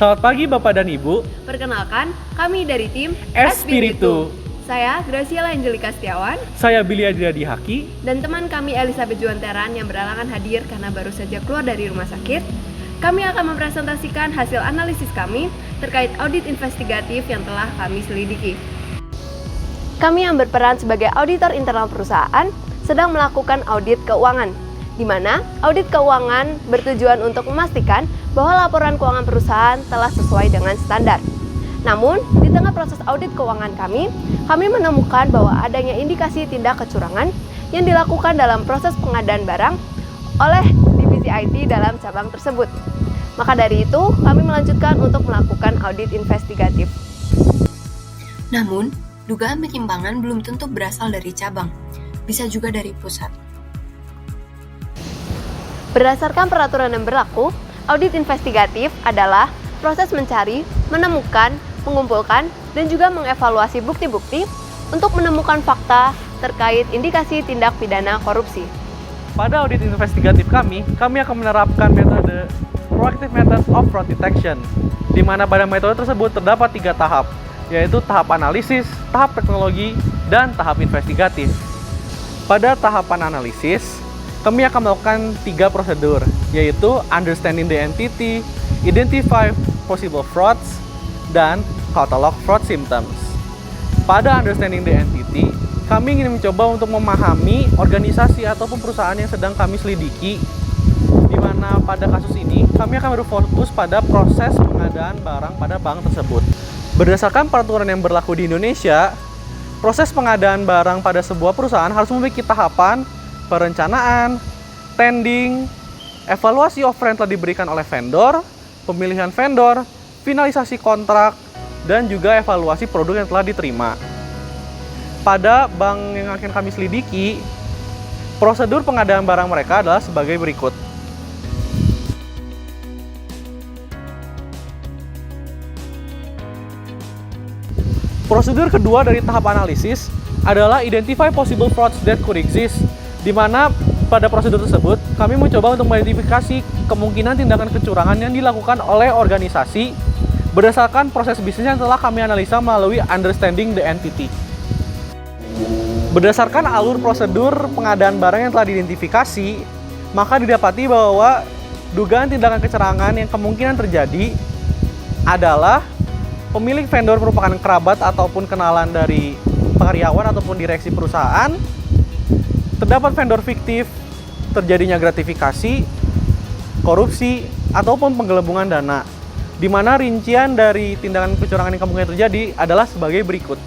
Selamat pagi Bapak dan Ibu. Perkenalkan, kami dari tim Espiritu. Saya Graciela Angelika Setiawan Saya Billy Adriadi Haki. dan teman kami Elizabeth Juanteran yang berhalangan hadir karena baru saja keluar dari rumah sakit. Kami akan mempresentasikan hasil analisis kami terkait audit investigatif yang telah kami selidiki. Kami yang berperan sebagai auditor internal perusahaan sedang melakukan audit keuangan, di mana audit keuangan bertujuan untuk memastikan bahwa laporan keuangan perusahaan telah sesuai dengan standar. Namun, di tengah proses audit keuangan kami menemukan bahwa adanya indikasi tindak kecurangan yang dilakukan dalam proses pengadaan barang oleh divisi IT dalam cabang tersebut. Maka dari itu, kami melanjutkan untuk melakukan audit investigatif. Namun, dugaan penyimpangan belum tentu berasal dari cabang, bisa juga dari pusat. Berdasarkan peraturan yang berlaku, audit investigatif adalah proses mencari, menemukan, mengumpulkan, dan juga mengevaluasi bukti-bukti untuk menemukan fakta terkait indikasi tindak pidana korupsi. Pada audit investigatif kami akan menerapkan metode Proactive Method of Fraud Detection, di mana pada metode tersebut terdapat 3 tahap, yaitu tahap analisis, tahap teknologi, dan tahap investigatif. Pada tahapan analisis, kami akan melakukan 3 prosedur, yaitu Understanding the Entity, Identify Possible Frauds, dan Catalog Fraud Symptoms. Pada Understanding the Entity, kami ingin mencoba untuk memahami organisasi ataupun perusahaan yang sedang kami selidiki, di mana pada kasus ini kami akan berfokus pada proses pengadaan barang pada bank tersebut. Berdasarkan peraturan yang berlaku di Indonesia, proses pengadaan barang pada sebuah perusahaan harus memiliki tahapan perencanaan, tending, evaluasi offer yang telah diberikan oleh vendor, pemilihan vendor, finalisasi kontrak, dan juga evaluasi produk yang telah diterima. Pada bank yang akan kami selidiki, prosedur pengadaan barang mereka adalah sebagai berikut. Prosedur kedua dari tahap analisis adalah Identify Possible Frauds that could exist, di mana pada prosedur tersebut kami mencoba untuk mengidentifikasi kemungkinan tindakan kecurangan yang dilakukan oleh organisasi berdasarkan proses bisnis yang telah kami analisa melalui Understanding the Entity. Berdasarkan alur prosedur pengadaan barang yang telah diidentifikasi, maka didapati bahwa dugaan tindakan kecurangan yang kemungkinan terjadi adalah pemilik vendor merupakan kerabat ataupun kenalan dari karyawan ataupun direksi perusahaan, terdapat vendor fiktif, terjadinya gratifikasi, korupsi, ataupun penggelembungan dana, di mana rincian dari tindakan kecurangan yang kemungkinan terjadi adalah sebagai berikut.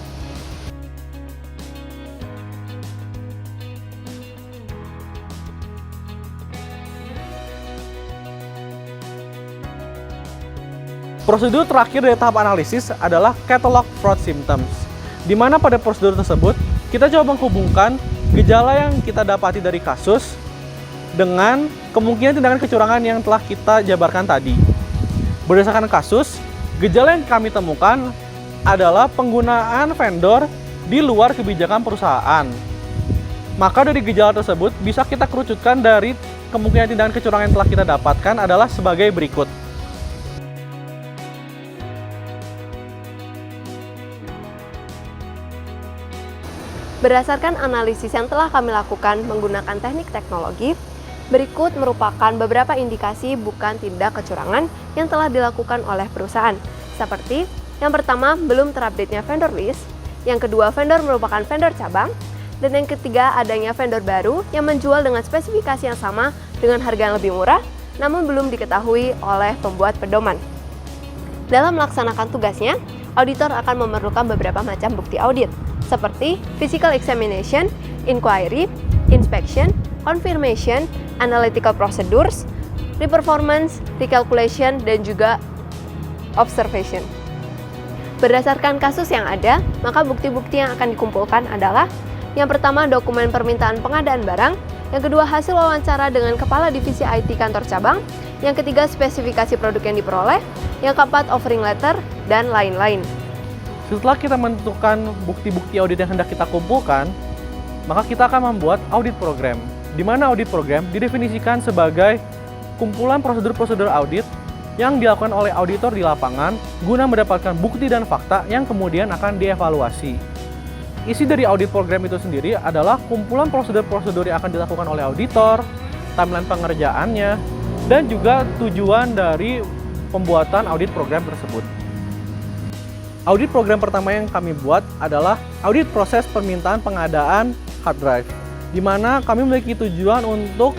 Prosedur terakhir dari tahap analisis adalah Catalog Fraud Symptoms, di mana pada prosedur tersebut kita coba menghubungkan gejala yang kita dapati dari kasus dengan kemungkinan tindakan kecurangan yang telah kita jabarkan tadi. Berdasarkan kasus, gejala yang kami temukan adalah penggunaan vendor di luar kebijakan perusahaan. Maka dari gejala tersebut bisa kita kerucutkan dari kemungkinan tindakan kecurangan yang telah kita dapatkan adalah sebagai berikut. Berdasarkan analisis yang telah kami lakukan menggunakan teknik teknologi, berikut merupakan beberapa indikasi bukan tindak kecurangan yang telah dilakukan oleh perusahaan. Seperti, yang pertama, belum terupdate-nya vendor list, yang kedua, vendor merupakan vendor cabang, dan yang ketiga, adanya vendor baru yang menjual dengan spesifikasi yang sama dengan harga yang lebih murah, namun belum diketahui oleh pembuat pedoman. Dalam melaksanakan tugasnya, auditor akan memerlukan beberapa macam bukti audit, seperti physical examination, inquiry, inspection, confirmation, analytical procedures, re-performance, recalculation, dan juga observation. Berdasarkan kasus yang ada, maka bukti-bukti yang akan dikumpulkan adalah yang pertama, dokumen permintaan pengadaan barang, yang kedua, hasil wawancara dengan kepala divisi IT kantor cabang, yang ketiga, spesifikasi produk yang diperoleh, yang keempat, offering letter, dan lain-lain. Setelah kita menentukan bukti-bukti audit yang hendak kita kumpulkan, maka kita akan membuat audit program, di mana audit program didefinisikan sebagai kumpulan prosedur-prosedur audit yang dilakukan oleh auditor di lapangan guna mendapatkan bukti dan fakta yang kemudian akan dievaluasi. Isi dari audit program itu sendiri adalah kumpulan prosedur-prosedur yang akan dilakukan oleh auditor, timeline pengerjaannya, dan juga tujuan dari pembuatan audit program tersebut. Audit program pertama yang kami buat adalah audit proses permintaan pengadaan hard drive, di mana kami memiliki tujuan untuk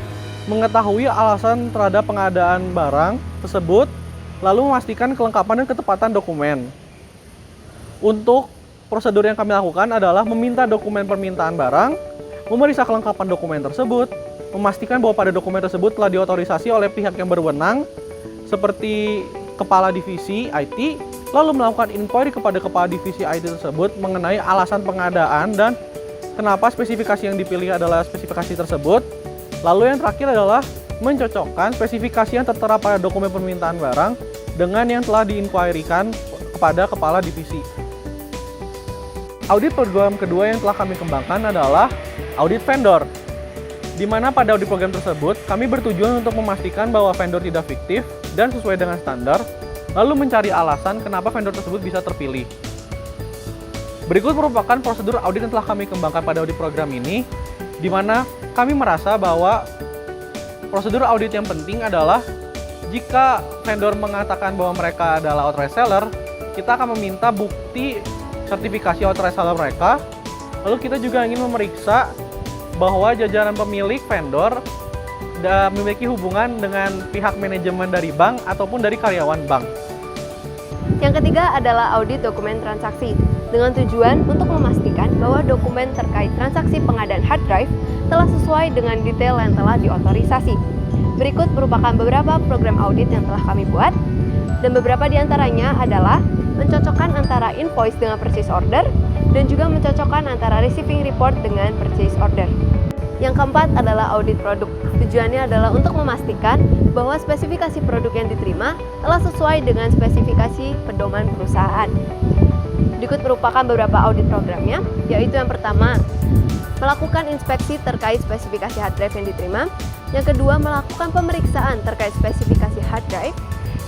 mengetahui alasan terhadap pengadaan barang tersebut, lalu memastikan kelengkapan dan ketepatan dokumen. Untuk prosedur yang kami lakukan adalah meminta dokumen permintaan barang, memeriksa kelengkapan dokumen tersebut, memastikan bahwa pada dokumen tersebut telah diotorisasi oleh pihak yang berwenang, seperti kepala divisi IT, lalu melakukan inquiry kepada kepala divisi IT tersebut mengenai alasan pengadaan dan kenapa spesifikasi yang dipilih adalah spesifikasi tersebut. Lalu yang terakhir adalah mencocokkan spesifikasi yang tertera pada dokumen permintaan barang dengan yang telah diinquirykan kepada kepala divisi. Audit program kedua yang telah kami kembangkan adalah audit vendor, di mana pada audit program tersebut kami bertujuan untuk memastikan bahwa vendor tidak fiktif dan sesuai dengan standar, lalu mencari alasan kenapa vendor tersebut bisa terpilih. Berikut merupakan prosedur audit yang telah kami kembangkan pada audit program ini, di mana kami merasa bahwa prosedur audit yang penting adalah jika vendor mengatakan bahwa mereka adalah authorized seller, kita akan meminta bukti sertifikasi authorized seller mereka. Lalu kita juga ingin memeriksa bahwa jajaran pemilik vendor memiliki hubungan dengan pihak manajemen dari bank ataupun dari karyawan bank. Yang ketiga adalah audit dokumen transaksi, dengan tujuan untuk memastikan bahwa dokumen terkait transaksi pengadaan hard drive telah sesuai dengan detail yang telah diotorisasi. Berikut merupakan beberapa program audit yang telah kami buat, dan beberapa di antaranya adalah mencocokkan antara invoice dengan purchase order, dan juga mencocokkan antara receiving report dengan purchase order. Yang keempat adalah audit produk. Tujuannya adalah untuk memastikan bahwa spesifikasi produk yang diterima telah sesuai dengan spesifikasi pedoman perusahaan. Berikut merupakan beberapa audit programnya, yaitu yang pertama, melakukan inspeksi terkait spesifikasi hard drive yang diterima. Yang kedua, melakukan pemeriksaan terkait spesifikasi hard drive.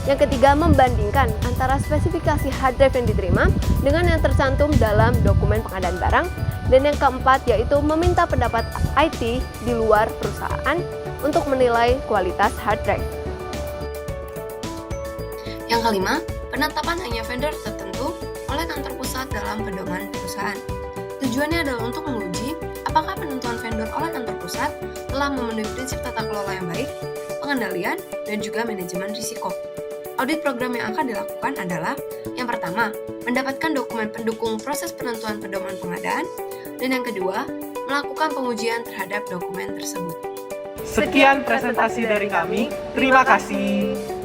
Yang ketiga, membandingkan antara spesifikasi hard drive yang diterima dengan yang tercantum dalam dokumen pengadaan barang. Dan yang keempat, yaitu meminta pendapat IT di luar perusahaan untuk menilai kualitas hard drive. Yang kelima, penetapan hanya vendor tertentu oleh kantor pusat dalam pedoman perusahaan. Tujuannya adalah untuk menguji apakah penentuan vendor oleh kantor pusat telah memenuhi prinsip tata kelola yang baik, pengendalian, dan juga manajemen risiko. Audit program yang akan dilakukan adalah yang pertama, mendapatkan dokumen pendukung proses penentuan pedoman pengadaan, dan yang kedua, melakukan pengujian terhadap dokumen tersebut. Sekian presentasi dari kami. Terima kasih.